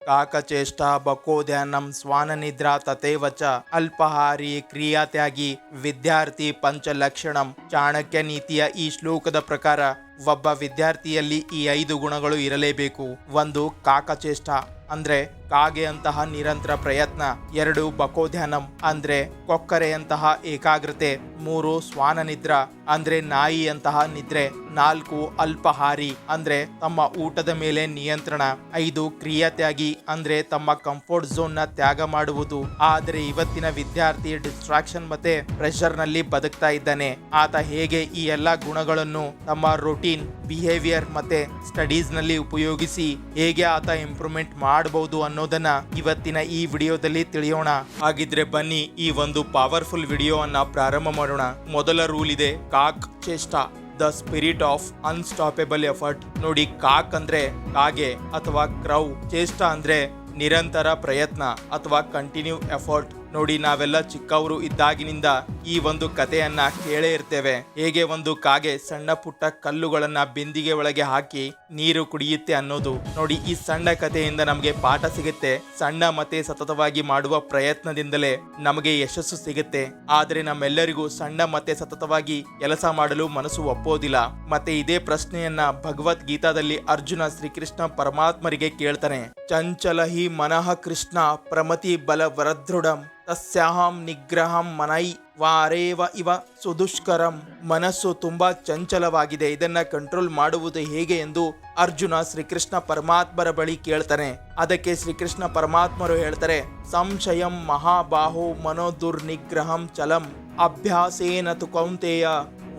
ಕಾಕಚೇಷ್ಟ ಬಕೋಧ್ಯಾನಂ ಸ್ವಾನನಿದ್ರಾ ತಥೇವ ಚ ಅಲ್ಪಹಾರಿ ಕ್ರಿಯಾತ್ಯಾಗಿ ವಿದ್ಯಾರ್ಥಿ ಪಂಚಲಕ್ಷಣಂ. ಚಾಣಕ್ಯ ನೀತಿಯ ಈ ಶ್ಲೋಕದ ಪ್ರಕಾರ ಒಬ್ಬ ವಿದ್ಯಾರ್ಥಿಯಲ್ಲಿ ಈ 5 ಗುಣಗಳು ಇರಲೇಬೇಕು. 1 ಕಾಕಚೇಷ್ಟ ಅಂದ್ರೆ ಕಾಗೆಯಂತಹ ನಿರಂತರ ಪ್ರಯತ್ನ. 2 ಬಕೋಧ್ಯಾನಂ ಅಂದ್ರೆ ಕೊಕ್ಕರೆಯಂತಹ ಏಕಾಗ್ರತೆ. 3 ಶ್ವಾನನಿದ್ರಾ ಅಂದ್ರೆ ನಾಯಿಯಂತಹ ನಿದ್ರೆ. 4 ಅಲ್ಪಹಾರಿ ಅಂದ್ರೆ ತಮ್ಮ ಊಟದ ಮೇಲೆ ನಿಯಂತ್ರಣ. 5 ಕ್ರಿಯಾತ್ಯಾಗಿ ಅಂದ್ರೆ ತಮ್ಮ ಕಂಫರ್ಟ್ ಝೋನ್ ನ ತ್ಯಾಗ ಮಾಡುವುದು. ಆದರೆ ಇವತ್ತಿನ ವಿದ್ಯಾರ್ಥಿ ಡಿಸ್ಟ್ರಾಕ್ಷನ್ ಮತ್ತೆ ಪ್ರೆಷರ್ ನಲ್ಲಿ ಬದುಕ್ತಾ ಇದ್ದಾನೆ. ಆತ ಹೇಗೆ ಈ ಎಲ್ಲಾ ಗುಣಗಳನ್ನು ತಮ್ಮ ರೂಟೀನ್, ಬಿಹೇವಿಯರ್ ಮತ್ತೆ ಸ್ಟಡೀಸ್ ನಲ್ಲಿ ಉಪಯೋಗಿಸಿ ಹೇಗೆ ಆತ ಇಂಪ್ರೂವ್ಮೆಂಟ್ ಮಾಡಬಹುದು ಅನ್ನೋದನ್ನ ಇವತ್ತಿನ ಈ ವಿಡಿಯೋದಲ್ಲಿ ತಿಳಿಯೋಣ. ಹಾಗಿದ್ರೆ ಬನ್ನಿ ಈ ಒಂದು ಪವರ್ಫುಲ್ ವಿಡಿಯೋ ಅನ್ನ ಪ್ರಾರಂಭ ಮಾಡೋಣ. ಮೊದಲ ರೂಲ್ ಇದೆ ಕಾಕ್ ಚೇಷ್ಟ, the spirit of unstoppable effort. ನೋಡಿ, ಕಾಕ್ ಅಂದ್ರೆ ಕಾಗೆ ಅಥವಾ ಕ್ರೌ, ಚೇಷ್ಟ ಅಂದ್ರೆ ನಿರಂತರ ಪ್ರಯತ್ನ ಅಥವಾ ಕಂಟಿನ್ಯೂ ಎಫರ್ಟ್. ನೋಡಿ, ನಾವೆಲ್ಲ ಚಿಕ್ಕವರು ಇದ್ದಾಗಿನಿಂದ ಈ ಒಂದು ಕಥೆಯನ್ನ ಕೇಳೇ ಇರ್ತೇವೆ. ಹೇಗೆ ಒಂದು ಕಾಗೆ ಸಣ್ಣ ಪುಟ್ಟ ಕಲ್ಲುಗಳನ್ನ ಬಿಂದಿಗೆ ಒಳಗೆ ಹಾಕಿ ನೀರು ಕುಡಿಯುತ್ತೆ ಅನ್ನೋದು. ನೋಡಿ, ಈ ಸಣ್ಣ ಕಥೆಯಿಂದ ನಮಗೆ ಪಾಠ ಸಿಗುತ್ತೆ. ಸಣ್ಣ ಮತ್ತೆ ಸತತವಾಗಿ ಮಾಡುವ ಪ್ರಯತ್ನದಿಂದಲೇ ನಮಗೆ ಯಶಸ್ಸು ಸಿಗುತ್ತೆ. ಆದ್ರೆ ನಮ್ಮೆಲ್ಲರಿಗೂ ಸಣ್ಣ ಮತ್ತೆ ಸತತವಾಗಿ ಕೆಲಸ ಮಾಡಲು ಮನಸ್ಸು ಒಪ್ಪೋದಿಲ್ಲ. ಮತ್ತೆ ಇದೇ ಪ್ರಶ್ನೆಯನ್ನ ಭಗವದ್ಗೀತಾದಲ್ಲಿ ಅರ್ಜುನ ಶ್ರೀಕೃಷ್ಣ ಪರಮಾತ್ಮರಿಗೆ ಕೇಳ್ತಾನೆ. ಚಂಚಲ ಹಿ ಮನಃ ಕೃಷ್ಣ ಪ್ರಮತಿ ಬಲ ವರದೃಢಂ ತಸ್ಯಾಹಂ ನಿಗ್ರಹಂ ಮನೈ ವಾರೇವ ಇವ ಸುದುಷ್ಕರಂ. ಮನಸ್ಸು ತುಂಬಾ ಚಂಚಲವಾಗಿದೆ, ಇದನ್ನ ಕಂಟ್ರೋಲ್ ಮಾಡುವುದು ಹೇಗೆ ಎಂದು ಅರ್ಜುನ ಶ್ರೀಕೃಷ್ಣ ಪರಮಾತ್ಮರ ಬಳಿ ಕೇಳ್ತಾನೆ. ಅದಕ್ಕೆ ಶ್ರೀಕೃಷ್ಣ ಪರಮಾತ್ಮರು ಹೇಳ್ತಾರೆ, ಸಂಶಯಂ ಮಹಾಬಾಹೋ ಮನೋದುರ್ನಿಗ್ರಹಂ ಚಲಂ ಅಭ್ಯಾಸೇನ ತು ಕೌಂತೆಯ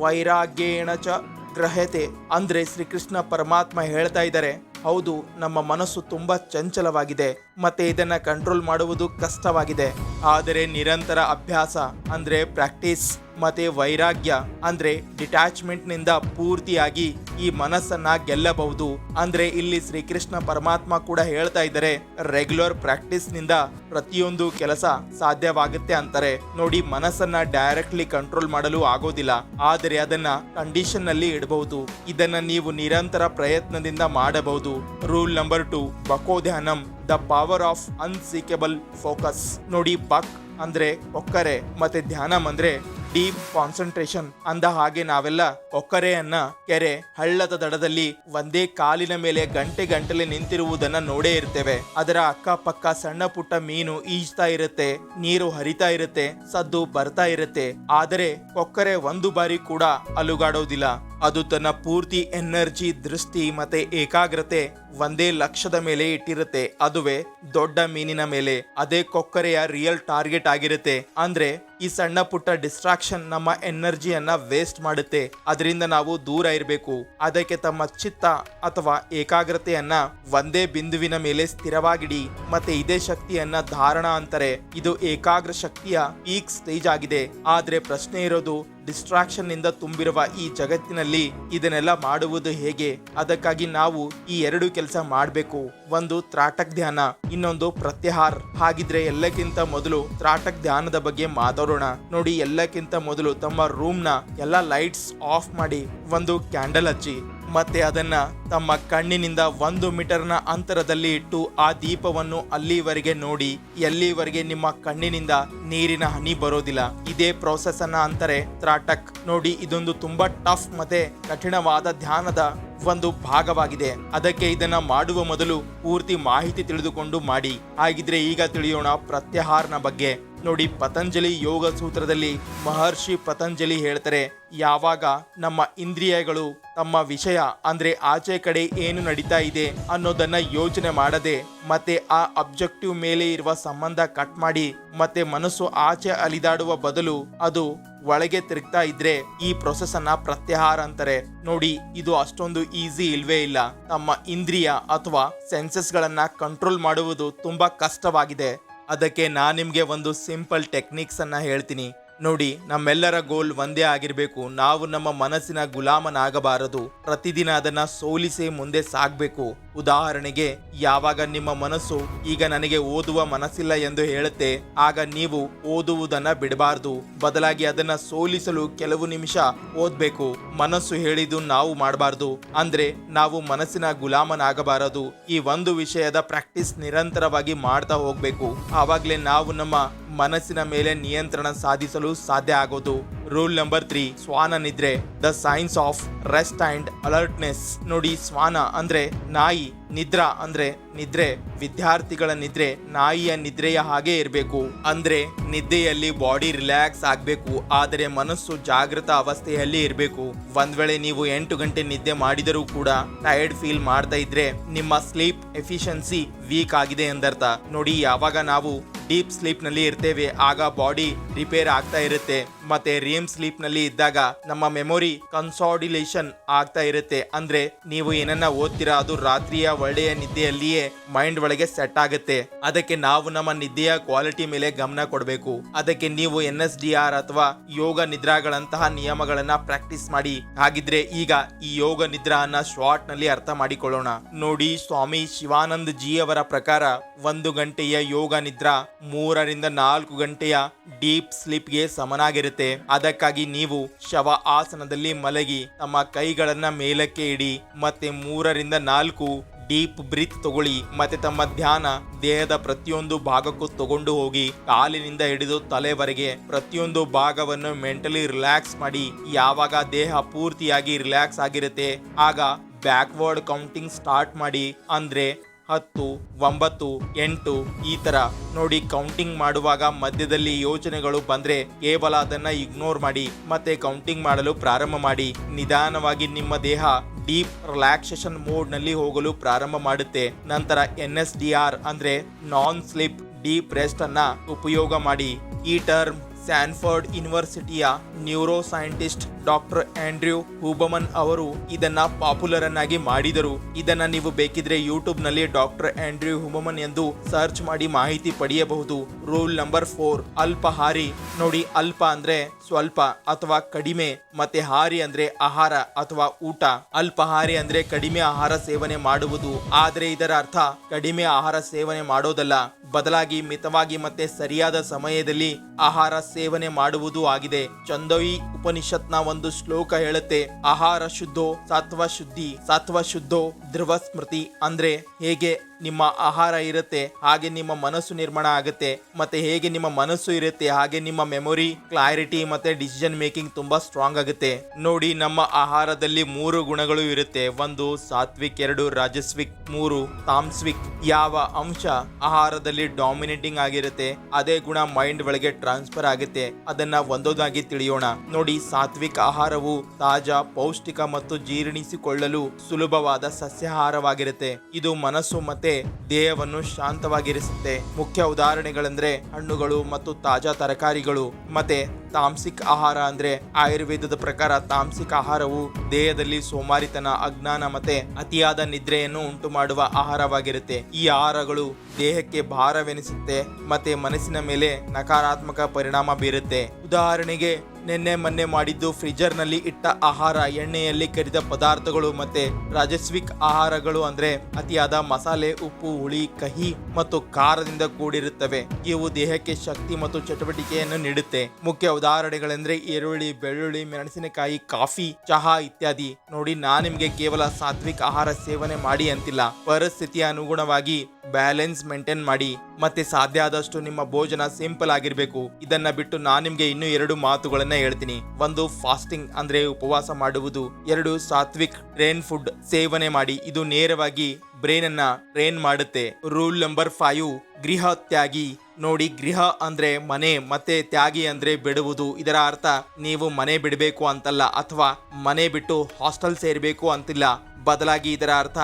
ವೈರಾಗ್ಯೇಣ ಚ ಗ್ರಹತೆ. ಅಂದ್ರೆ ಶ್ರೀಕೃಷ್ಣ ಪರಮಾತ್ಮ ಹೇಳ್ತಾ ಇದ್ದಾರೆ, ಹೌದು, ನಮ್ಮ ಮನಸ್ಸು ತುಂಬಾ ಚಂಚಲವಾಗಿದೆ ಮತ್ತೆ ಇದನ್ನ ಕಂಟ್ರೋಲ್ ಮಾಡುವುದು ಕಷ್ಟವಾಗಿದೆ. ಆದರೆ ನಿರಂತರ ಅಭ್ಯಾಸ ಅಂದ್ರೆ ಪ್ರಾಕ್ಟೀಸ್ ಮತ್ತೆ ವೈರಾಗ್ಯ ಅಂದ್ರೆ ಡಿಟ್ಯಾಚ್ಮೆಂಟ್ ನಿಂದ ಪೂರ್ತಿಯಾಗಿ ಈ ಮನಸ್ಸನ್ನ ಗೆಲ್ಲಬಹುದು. ಅಂದ್ರೆ ಇಲ್ಲಿ ಶ್ರೀಕೃಷ್ಣ ಪರಮಾತ್ಮ ಕೂಡ ಹೇಳ್ತಾ ಇದ್ದಾರೆ, ರೆಗ್ಯುಲರ್ ಪ್ರಾಕ್ಟೀಸ್ ನಿಂದ ಪ್ರತಿಯೊಂದು ಕೆಲಸ ಸಾಧ್ಯವಾಗುತ್ತೆ ಅಂತಾರೆ. ನೋಡಿ, ಮನಸ್ಸನ್ನ ಡೈರೆಕ್ಟ್ಲಿ ಕಂಟ್ರೋಲ್ ಮಾಡಲು ಆಗೋದಿಲ್ಲ, ಆದರೆ ಅದನ್ನ ಕಂಡೀಷನ್ ನಲ್ಲಿ ಇಡಬಹುದು. ಇದನ್ನ ನೀವು ನಿರಂತರ ಪ್ರಯತ್ನದಿಂದ ಮಾಡಬಹುದು. ರೂಲ್ ನಂಬರ್ 2 ಬಕೋಧ್ಯಾನಂ, the power of unshakeable focus. ನೋಡಿ, ಬಕ್ ಅಂದ್ರೆ ಕೊಕ್ಕರೆ ಮತ್ತೆ ಧ್ಯಾನಂ ಅಂದ್ರೆ ಡೀಪ್ ಕಾನ್ಸಂಟ್ರೇಷನ್. ಅಂದ ಹಾಗೆ ನಾವೆಲ್ಲ ಕೊಕ್ಕರೆಯನ್ನ ಕೆರೆ, ಹಳ್ಳದ ದಡದಲ್ಲಿ ಒಂದೇ ಕಾಲಿನ ಮೇಲೆ ಗಂಟೆಗಟ್ಟಲೆ ನಿಂತಿರುವುದನ್ನ ನೋಡೇ ಇರ್ತೇವೆ. ಅದರ ಅಕ್ಕಪಕ್ಕ ಸಣ್ಣ ಪುಟ್ಟ ಮೀನು ಈಜ್ತಾ ಇರುತ್ತೆ, ನೀರು ಹರಿತಾ ಇರುತ್ತೆ, ಸದ್ದು ಬರ್ತಾ ಇರುತ್ತೆ. ಆದರೆ ಕೊಕ್ಕರೆ ಒಂದು ಬಾರಿ ಕೂಡ ಅಲುಗಾಡೋದಿಲ್ಲ. ಅದು ತನ್ನ ಪೂರ್ತಿ ಎನರ್ಜಿ, ದೃಷ್ಟಿ ಮತ್ತೆ ಏಕಾಗ್ರತೆ ಒಂದೇ ಲಕ್ಷ್ಯದ ಮೇಲೆ ಇಟ್ಟಿರುತ್ತೆ, ಅದುವೇ ದೊಡ್ಡ ಮೀನಿನ ಮೇಲೆ. ಅದೇ ಕೊಕ್ಕರೆಯ ರಿಯಲ್ ಟಾರ್ಗೆಟ್ ಆಗಿರುತ್ತೆ. ಅಂದ್ರೆ ಈ ಸಣ್ಣ ಪುಟ್ಟ ಡಿಸ್ಟ್ರಾಕ್ಷನ್ ನಮ್ಮ ಎನರ್ಜಿಯನ್ನ ವೇಸ್ಟ್ ಮಾಡುತ್ತೆ, ಅದರಿಂದ ನಾವು ದೂರ ಇರಬೇಕು. ಅದಕ್ಕೆ ತಮ್ಮ ಚಿತ್ತ ಅಥವಾ ಏಕಾಗ್ರತೆಯನ್ನ ಒಂದೇ ಬಿಂದುವಿನ ಮೇಲೆ ಸ್ಥಿರವಾಗಿಡಿ. ಮತ್ತೆ ಇದೇ ಶಕ್ತಿಯನ್ನ ಧಾರಣ ಅಂತಾರೆ. ಇದು ಏಕಾಗ್ರ ಶಕ್ತಿಯ ಪೀಕ್ ಸ್ಟೇಜ್ ಆಗಿದೆ. ಆದ್ರೆ ಪ್ರಶ್ನೆ ಇರೋದು, ಡಿಸ್ಟ್ರಾಕ್ಷನ್ ನಿಂದ ತುಂಬಿರುವ ಈ ಜಗತ್ತಿನಲ್ಲಿ ಇದನ್ನೆಲ್ಲ ಮಾಡುವುದು ಹೇಗೆ? ಅದಕ್ಕಾಗಿ ನಾವು ಈ 2 ಕೆಲಸ ಮಾಡಬೇಕು. ಒಂದು ತ್ರಾಟಕ್ ಧ್ಯಾನ, ಇನ್ನೊಂದು ಪ್ರತ್ಯಾಹಾರ. ಹಾಗಿದ್ರೆ ಎಲ್ಲಕ್ಕಿಂತ ಮೊದಲು ತ್ರಾಟಕ್ ಧ್ಯಾನದ ಬಗ್ಗೆ ಮಾತಾಡೋಣ. ನೋಡಿ, ಎಲ್ಲಕ್ಕಿಂತ ಮೊದಲು ತಮ್ಮ ರೂಮ್ ನ ಎಲ್ಲ ಲೈಟ್ಸ್ ಆಫ್ ಮಾಡಿ ಒಂದು ಕ್ಯಾಂಡಲ್ ಹಚ್ಚಿ ಮತ್ತೆ ಅದನ್ನ ತಮ್ಮ ಕಣ್ಣಿನಿಂದ 1 ಮೀಟರ್ನ ಅಂತರದಲ್ಲಿ ಇಟ್ಟು ಆ ದೀಪವನ್ನು ಅಲ್ಲಿವರೆಗೆ ನೋಡಿ, ಎಲ್ಲಿವರೆಗೆ ನಿಮ್ಮ ಕಣ್ಣಿನಿಂದ ನೀರಿನ ಹನಿ ಬರೋದಿಲ್ಲ. ಇದೇ ಪ್ರೋಸೆಸ್ ಅನ್ನ ಅಂತಾರೆ ತ್ರಾಟಕ್. ನೋಡಿ, ಇದೊಂದು ತುಂಬಾ ಟಫ್ ಮತ್ತೆ ಕಠಿಣವಾದ ಧ್ಯಾನದ ಒಂದು ಭಾಗವಾಗಿದೆ. ಅದಕ್ಕೆ ಇದನ್ನ ಮಾಡುವ ಮೊದಲು ಪೂರ್ತಿ ಮಾಹಿತಿ ತಿಳಿದುಕೊಂಡು ಮಾಡಿ. ಹಾಗಿದ್ರೆ ಈಗ ತಿಳಿಯೋಣ ಪ್ರತ್ಯಾಹಾರನ ಬಗ್ಗೆ. ನೋಡಿ, ಪತಂಜಲಿ ಯೋಗ ಸೂತ್ರದಲ್ಲಿ ಮಹರ್ಷಿ ಪತಂಜಲಿ ಹೇಳ್ತಾರೆ, ಯಾವಾಗ ನಮ್ಮ ಇಂದ್ರಿಯಗಳು ತಮ್ಮ ವಿಷಯ ಅಂದ್ರೆ ಆಚೆ ಕಡೆ ಏನು ನಡೀತಾ ಇದೆ ಅನ್ನೋದನ್ನ ಯೋಚನೆ ಮಾಡದೆ ಮತ್ತೆ ಆ ಅಬ್ಜೆಕ್ಟಿವ್ ಮೇಲೆ ಇರುವ ಸಂಬಂಧ ಕಟ್ ಮಾಡಿ ಮತ್ತೆ ಮನಸ್ಸು ಆಚೆ ಅಲಿದಾಡುವ ಬದಲು ಅದು ಒಳಗೆ ತಿರುಗ್ತಾ ಇದ್ರೆ ಈ ಪ್ರೊಸೆಸ್ ಅನ್ನ ಪ್ರತ್ಯಾಹಾರ ಅಂತಾರೆ. ನೋಡಿ, ಇದು ಅಷ್ಟೊಂದು ಈಸಿ ಇಲ್ವೇ ಇಲ್ಲ. ತಮ್ಮ ಇಂದ್ರಿಯ ಅಥವಾ ಸೆನ್ಸಸ್ ಗಳನ್ನ ಕಂಟ್ರೋಲ್ ಮಾಡುವುದು ತುಂಬಾ ಕಷ್ಟವಾಗಿದೆ. ಅದಕ್ಕೆ ನಾನು ನಿಮ್ಗೆ ಒಂದು ಸಿಂಪಲ್ ಟೆಕ್ನಿಕ್ಸ್ ಅನ್ನ ಹೇಳ್ತೀನಿ. ನೋಡಿ, ನಮ್ಮೆಲ್ಲರ ಗೋಲ್ ಒಂದೇ ಆಗಿರ್ಬೇಕು. ನಾವು ನಮ್ಮ ಮನಸ್ಸಿನ ಗುಲಾಮನಾಗಬಾರದು. ಪ್ರತಿದಿನ ಅದನ್ನ ಸೋಲಿಸಿ ಮುಂದೆ ಸಾಗ್ಬೇಕು. ಉದಾಹರಣೆಗೆ, ಯಾವಾಗ ನಿಮ್ಮ ಮನಸ್ಸು ಈಗ ನನಗೆ ಓದುವ ಮನಸ್ಸಿಲ್ಲ ಎಂದು ಹೇಳುತ್ತೆ, ಆಗ ನೀವು ಓದುವುದನ್ನ ಬಿಡಬಾರ್ದು. ಬದಲಾಗಿ ಅದನ್ನ ಸೋಲಿಸಲು ಕೆಲವು ನಿಮಿಷ ಓದ್ಬೇಕು. ಮನಸ್ಸು ಹೇಳಿದ್ದು ನಾವು ಮಾಡಬಾರ್ದು, ಅಂದ್ರೆ ನಾವು ಮನಸ್ಸಿನ ಗುಲಾಮನಾಗಬಾರದು. ಈ ಒಂದು ವಿಷಯದ ಪ್ರಾಕ್ಟೀಸ್ ನಿರಂತರವಾಗಿ ಮಾಡ್ತಾ ಹೋಗ್ಬೇಕು. ಆವಾಗ್ಲೇ ನಾವು ನಮ್ಮ ಮನಸ್ಸಿನ ಮೇಲೆ ನಿಯಂತ್ರಣ ಸಾಧಿಸಲು ಸಾಧ್ಯ ಆಗೋದು. ರೂಲ್ ನಂಬರ್ 3, ಶ್ವಾನ ನಿದ್ರೆ, the science of rest and alertness. ನೋಡಿ, ಶ್ವಾನ ಅಂದ್ರೆ ನಾಯಿ, ನಿದ್ರಾ ಅಂದ್ರೆ ನಿದ್ರೆ. ವಿದ್ಯಾರ್ಥಿಗಳ ನಿದ್ರೆ ನಾಯಿಯ ನಿದ್ರೆಯ ಹಾಗೆ ಇರಬೇಕು. ಅಂದ್ರೆ ನಿದ್ದೆಯಲ್ಲಿ ಬಾಡಿ ರಿಲ್ಯಾಕ್ಸ್ ಆಗ್ಬೇಕು, ಆದರೆ ಮನಸ್ಸು ಜಾಗೃತ ಅವಸ್ಥೆಯಲ್ಲಿ ಇರಬೇಕು. ಒಂದ್ ವೇಳೆ ನೀವು 8 ಗಂಟೆ ನಿದ್ದೆ ಮಾಡಿದರೂ ಕೂಡ ಟಯರ್ಡ್ ಫೀಲ್ ಮಾಡ್ತಾ ಇದ್ರೆ ನಿಮ್ಮ ಸ್ಲೀಪ್ ಎಫಿಷಿಯನ್ಸಿ ವೀಕ್ ಆಗಿದೆ ಎಂದರ್ಥ. ನೋಡಿ, ಯಾವಾಗ ನಾವು ಡೀಪ್ ಸ್ಲೀಪ್ ನಲ್ಲಿ ಇರ್ತೇವೆ ಆಗ ಬಾಡಿ ರಿಪೇರ್ ಆಗ್ತಾ ಇರುತ್ತೆ. ಮತ್ತೆ ರೇಮ್ ಸ್ಲೀಪ್ ನಲ್ಲಿ ಇದ್ದಾಗ ನಮ್ಮ ಮೆಮೊರಿ ಕನ್ಸಾಲಿಡೇಷನ್ ಆಗ್ತಾ ಇರುತ್ತೆ. ಅಂದ್ರೆ ನೀವು ಏನನ್ನ ಓದ್ತೀರಾ ಅದು ರಾತ್ರಿಯ ಒಳ್ಳೆಯ ನಿದ್ದೆಯಲ್ಲಿಯೇ ಮೈಂಡ್ ಒಳಗೆ ಸೆಟ್ ಆಗುತ್ತೆ. ಅದಕ್ಕೆ ನಾವು ನಮ್ಮ ನಿದ್ದೆಯ ಕ್ವಾಲಿಟಿ ಮೇಲೆ ಗಮನ ಕೊಡಬೇಕು. ಅದಕ್ಕೆ ನೀವು NSDR ಅಥವಾ ಯೋಗ ನಿದ್ರಾಗಳಂತಹ ನಿಯಮಗಳನ್ನ ಪ್ರಾಕ್ಟೀಸ್ ಮಾಡಿ. ಹಾಗಿದ್ರೆ ಈಗ ಈ ಯೋಗ ನಿದ್ರಾ ಅನ್ನ ಶಾರ್ಟ್ ನಲ್ಲಿ ಅರ್ಥ ಮಾಡಿಕೊಳ್ಳೋಣ. ನೋಡಿ, ಸ್ವಾಮಿ ಶಿವಾನಂದ ಜಿ ಅವರ ಪ್ರಕಾರ 1 ಗಂಟೆಯ ಯೋಗ ನಿದ್ರಾ 3 ರಿಂದ 4 ಗಂಟೆಯ ಡೀಪ್ ಸ್ಲೀಪ್ಗೆ ಸಮನಾಗಿರುತ್ತೆ. ಅದಕ್ಕಾಗಿ ನೀವು ಶವ ಆಸನದಲ್ಲಿ ಮಲಗಿ ತಮ್ಮ ಕೈಗಳನ್ನ ಮೇಲಕ್ಕೆ ಇಡಿ, ಮತ್ತೆ 3 ರಿಂದ 4 ಡೀಪ್ ಬ್ರೀತ್ ತಗೊಳ್ಳಿ. ಮತ್ತೆ ತಮ್ಮ ಧ್ಯಾನ ದೇಹದ ಪ್ರತಿಯೊಂದು ಭಾಗಕ್ಕೂ ತಗೊಂಡು ಹೋಗಿ, ಕಾಲಿನಿಂದ ಹಿಡಿದು ತಲೆವರೆಗೆ ಪ್ರತಿಯೊಂದು ಭಾಗವನ್ನು ಮೆಂಟಲಿ ರಿಲ್ಯಾಕ್ಸ್ ಮಾಡಿ. ಯಾವಾಗ ದೇಹ ಪೂರ್ತಿಯಾಗಿ ರಿಲ್ಯಾಕ್ಸ್ ಆಗಿರುತ್ತೆ ಆಗ ಬ್ಯಾಕ್ವರ್ಡ್ ಕೌಂಟಿಂಗ್ ಸ್ಟಾರ್ಟ್ ಮಾಡಿ. ಅಂದ್ರೆ 10, 9, 8 ಈ ತರ. ನೋಡಿ, ಕೌಂಟಿಂಗ್ ಮಾಡುವಾಗ ಮಧ್ಯದಲ್ಲಿ ಯೋಚನೆಗಳು ಬಂದ್ರೆ ಕೇವಲ ಅದನ್ನ ಇಗ್ನೋರ್ ಮಾಡಿ ಮತ್ತೆ ಕೌಂಟಿಂಗ್ ಮಾಡಲು ಪ್ರಾರಂಭ ಮಾಡಿ. ನಿಧಾನವಾಗಿ ನಿಮ್ಮ ದೇಹ ಡೀಪ್ ರಿಲ್ಯಾಕ್ಸೇಷನ್ ಮೋಡ್ ನಲ್ಲಿ ಹೋಗಲು ಪ್ರಾರಂಭ ಮಾಡುತ್ತೆ. ನಂತರ NSDR ಅಂದ್ರೆ ನಾನ್ ಸ್ಲೀಪ್ ಡೀಪ್ ರೆಸ್ಟ್ ಅನ್ನ ಉಪಯೋಗ ಮಾಡಿ. ಈ ಟರ್ಮ್ ಸ್ಟ್ಯಾನ್ಫರ್ಡ್ ಯೂನಿವರ್ಸಿಟಿಯ neuroscientist doctor Andrew Huberman ಅವರು ಇದನ್ನ ಪಾಪ್ಯುಲರ್ ಅನ್ನಾಗಿ ಮಾಡಿದರು. ಇದನ್ನ ನೀವು ಬೇಕಿದ್ರೆ ಯೂಟ್ಯೂಬ್ ನಲ್ಲಿ ಡಾಕ್ಟರ್ ಆಂಡ್ರ್ಯೂ ಹೂಬಮನ್ ಎಂದು ಸರ್ಚ್ ಮಾಡಿ ಮಾಹಿತಿ ಪಡೆಯಬಹುದು. Rule number 4, ಅಲ್ಪಾಹಾರಿ. ನೋಡಿ, ಅಲ್ಪ ಅಂದ್ರೆ ಸ್ವಲ್ಪ ಅಥವಾ ಕಡಿಮೆ, ಮತ್ತೆ ಹಾರಿ ಅಂದ್ರೆ ಆಹಾರ ಅಥವಾ ಊಟ. ಅಲ್ಪಾಹಾರಿ ಅಂದ್ರೆ ಕಡಿಮೆ ಆಹಾರ ಸೇವನೆ ಮಾಡುವುದು, ಆದ್ರೆ ಇದರ ಅರ್ಥ ಕಡಿಮೆ ಆಹಾರ ಸೇವನೆ ಮಾಡೋದಲ್ಲ, ಬದಲಾಗಿ ಮಿತವಾಗಿ ಮತ್ತೆ ಸರಿಯಾದ ಸಮಯದಲ್ಲಿ ಆಹಾರ ಸೇವನೆ ಮಾಡುವುದು ಆಗಿದೆ. ಛಂದೋಯಿ ಉಪನಿಷತ್ನ ಒಂದು ಶ್ಲೋಕ ಹೇಳುತ್ತೆ, ಆಹಾರ ಶುದ್ಧೋ ಸತ್ವ ಶುದ್ಧಿ, ಸತ್ವ ಶುದ್ಧೋ ಧ್ರುವ ಸ್ಮೃತಿ. ಅಂದ್ರೆ ಹೇಗೆ ನಿಮ್ಮ ಆಹಾರ ಇರುತ್ತೆ ಹಾಗೆ ನಿಮ್ಮ ಮನಸ್ಸು ನಿರ್ಮಾಣ ಆಗುತ್ತೆ, ಮತ್ತೆ ಹೇಗೆ ನಿಮ್ಮ ಮನಸ್ಸು ಇರುತ್ತೆ ಹಾಗೆ ನಿಮ್ಮ ಮೆಮೊರಿ, ಕ್ಲಾರಿಟಿ ಮತ್ತೆ ಡಿಸಿಷನ್ ಮೇಕಿಂಗ್ ತುಂಬಾ ಸ್ಟ್ರಾಂಗ್ ಆಗುತ್ತೆ. ನೋಡಿ, ನಮ್ಮ ಆಹಾರದಲ್ಲಿ 3 ಗುಣಗಳು ಇರುತ್ತೆ. 1 ಸಾತ್ವಿಕ್, 2 ರಾಜಸ್ವಿಕ್, 3 ತಾಮ್ಸ್ವಿಕ್. ಯಾವ ಅಂಶ ಆಹಾರದಲ್ಲಿ ಡಾಮಿನೇಟಿಂಗ್ ಆಗಿರುತ್ತೆ ಅದೇ ಗುಣ ಮೈಂಡ್ ಒಳಗೆ ಟ್ರಾನ್ಸ್ಫರ್ ಆಗುತ್ತೆ. ಅದನ್ನ ಒಂದೊಂದಾಗಿ ತಿಳಿಯೋಣ. ನೋಡಿ, ಸಾತ್ವಿಕ್ ಆಹಾರವು ತಾಜಾ, ಪೌಷ್ಟಿಕ ಮತ್ತು ಜೀರ್ಣಿಸಿಕೊಳ್ಳಲು ಸುಲಭವಾದ ಸಸ್ಯಾಹಾರವಾಗಿರುತ್ತೆ. ಇದು ಮನಸ್ಸು ಮತ್ತೆ ದೇಹವನ್ನು ಶಾಂತವಾಗಿರಿಸುತ್ತೆ. ಮುಖ್ಯ ಉದಾಹರಣೆಗಳೆಂದ್ರೆ ಹಣ್ಣುಗಳು ಮತ್ತು ತಾಜಾ ತರಕಾರಿಗಳು. ಮತ್ತೆ ತಾಮ್ಸಿಕ್ ಆಹಾರ ಅಂದ್ರೆ ಆಯುರ್ವೇದದ ಪ್ರಕಾರ ತಾಮ್ಸಿಕ್ ಆಹಾರವು ದೇಹದಲ್ಲಿ ಸೋಮಾರಿತನ, ಅಜ್ಞಾನ ಮತ್ತೆ ಅತಿಯಾದ ನಿದ್ರೆಯನ್ನು ಉಂಟು ಮಾಡುವ ಆಹಾರವಾಗಿರುತ್ತೆ. ಈ ಆಹಾರಗಳು ದೇಹಕ್ಕೆ ಭಾರವೆನಿಸುತ್ತೆ ಮತ್ತೆ ಮನಸ್ಸಿನ ಮೇಲೆ ನಕಾರಾತ್ಮಕ ಪರಿಣಾಮ ಬೀರುತ್ತೆ. ಉದಾಹರಣೆಗೆ, ನಿನ್ನೆ ಮೊನ್ನೆ ಮಾಡಿದ್ದು ಫ್ರಿಜರ್ ನಲ್ಲಿ ಇಟ್ಟ ಆಹಾರ, ಎಣ್ಣೆಯಲ್ಲಿ ಕರಿದ ಪದಾರ್ಥಗಳು. ಮತ್ತೆ ರಾಜಸ್ವಿಕ್ ಆಹಾರಗಳು ಅಂದ್ರೆ ಅತಿಯಾದ ಮಸಾಲೆ, ಉಪ್ಪು, ಹುಳಿ, ಕಹಿ ಮತ್ತು ಖಾರದಿಂದ ಕೂಡಿರುತ್ತವೆ. ಇವು ದೇಹಕ್ಕೆ ಶಕ್ತಿ ಮತ್ತು ಚಟುವಟಿಕೆಯನ್ನು ನೀಡುತ್ತೆ. ಮುಖ್ಯ ಉದಾಹರಣೆಗಳೆಂದ್ರೆ ಈರುಳ್ಳಿ, ಬೆಳ್ಳುಳ್ಳಿ, ಮೆಣಸಿನಕಾಯಿ, ಕಾಫಿ, ಚಹಾ ಇತ್ಯಾದಿ. ನೋಡಿ, ನಾನ್ ನಿಮ್ಗೆ ಕೇವಲ ಸಾತ್ವಿಕ್ ಆಹಾರ ಸೇವನೆ ಮಾಡಿ ಅಂತಿಲ್ಲ, ಪರಿಸ್ಥಿತಿಯ ಅನುಗುಣವಾಗಿ ಬ್ಯಾಲೆನ್ಸ್ ಮೇಂಟೈನ್ ಮಾಡಿ. ಮತ್ತೆ ಸಾಧ್ಯ ಆದಷ್ಟು ನಿಮ್ಮ ಭೋಜನ ಸಿಂಪಲ್ ಆಗಿರ್ಬೇಕು. ಇದನ್ನ ಬಿಟ್ಟು ನಾನ್ ನಿಮ್ಗೆ ಇನ್ನೂ 2 ಮಾತುಗಳನ್ನ ಹೇಳ್ತೀನಿ. 1 ಫಾಸ್ಟಿಂಗ್ ಅಂದ್ರೆ ಉಪವಾಸ ಮಾಡುವುದು. 2 ಸಾತ್ವಿಕ್ ಟ್ರೇನ್ ಫುಡ್ ಸೇವನೆ ಮಾಡಿ. ಇದು ನೇರವಾಗಿ ಬ್ರೈನ್ ಅನ್ನ ಟ್ರೈನ್ ಮಾಡುತ್ತೆ. ರೂಲ್ ನಂಬರ್ 5, ಗೃಹ ತ್ಯಾಗಿ. ನೋಡಿ, ಗೃಹ ಅಂದ್ರೆ ಮನೆ ಮತ್ತೆ ತ್ಯಾಗಿ ಅಂದ್ರೆ ಬಿಡುವುದು. ಇದರ ಅರ್ಥ ನೀವು ಮನೆ ಬಿಡಬೇಕು ಅಂತಲ್ಲ ಅಥವಾ ಮನೆ ಬಿಟ್ಟು ಹಾಸ್ಟೆಲ್ ಸೇರ್ಬೇಕು ಅಂತಿಲ್ಲ. ಬದಲಾಗಿ ಇದರ ಅರ್ಥ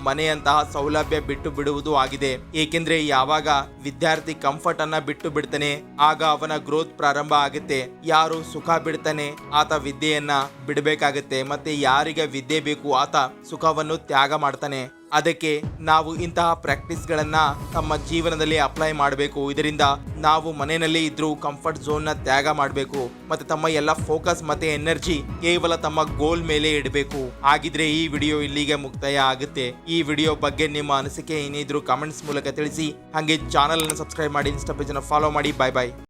ಮನೆಯಂತಹ ಸೌಲಭ್ಯ ಬಿಟ್ಟು ಬಿಡುವುದು ಆಗಿದೆ. ಏಕೆಂದ್ರೆ ಯಾವಾಗ ವಿದ್ಯಾರ್ಥಿ ಕಂಫರ್ಟ್ ಅನ್ನ ಬಿಟ್ಟು ಬಿಡ್ತಾನೆ ಆಗ ಅವನ ಗ್ರೋತ್ ಪ್ರಾರಂಭ ಆಗುತ್ತೆ. ಯಾರು ಸುಖ ಬಿಡ್ತಾನೆ ಆತ ವಿದ್ಯೆಯನ್ನ ಬಿಡಬೇಕಾಗತ್ತೆ. ಮತ್ತೆ ಯಾರಿಗೆ ವಿದ್ಯೆ ಬೇಕು ಆತ ಸುಖವನ್ನು ತ್ಯಾಗ ಮಾಡ್ತಾನೆ. ಅದಕ್ಕೆ ನಾವು ಇಂತಹ ಪ್ರಾಕ್ಟೀಸ್ಗಳನ್ನ ತಮ್ಮ ಜೀವನದಲ್ಲಿ ಅಪ್ಲೈ ಮಾಡಬೇಕು. ಇದರಿಂದ ನಾವು ಮನೆಯಲ್ಲಿ ಇದ್ರೂ ಕಂಫರ್ಟ್ ಝೋನ್ನ ತ್ಯಾಗ ಮಾಡಬೇಕು ಮತ್ತೆ ತಮ್ಮ ಎಲ್ಲ ಫೋಕಸ್ ಮತ್ತೆ ಎನರ್ಜಿ ಕೇವಲ ತಮ್ಮ ಗೋಲ್ ಮೇಲೆ ಇಡಬೇಕು. ಹಾಗಿದ್ರೆ ಈ ವಿಡಿಯೋ ಇಲ್ಲಿಗೆ ಮುಕ್ತಾಯ ಆಗುತ್ತೆ. ಈ ವಿಡಿಯೋ ಬಗ್ಗೆ ನಿಮ್ಮ ಅನಿಸಿಕೆ ಏನಿದ್ರು ಕಮೆಂಟ್ಸ್ ಮೂಲಕ ತಿಳಿಸಿ. ಹಾಗೆ ಚಾನಲ್ ಅನ್ನು ಸಬ್ಸ್ಕ್ರೈಬ್ ಮಾಡಿ, ಇನ್ಸ್ಟಾ ಪೇಜ್ ಅನ್ನು ಫಾಲೋ ಮಾಡಿ. ಬಾಯ್ ಬಾಯ್.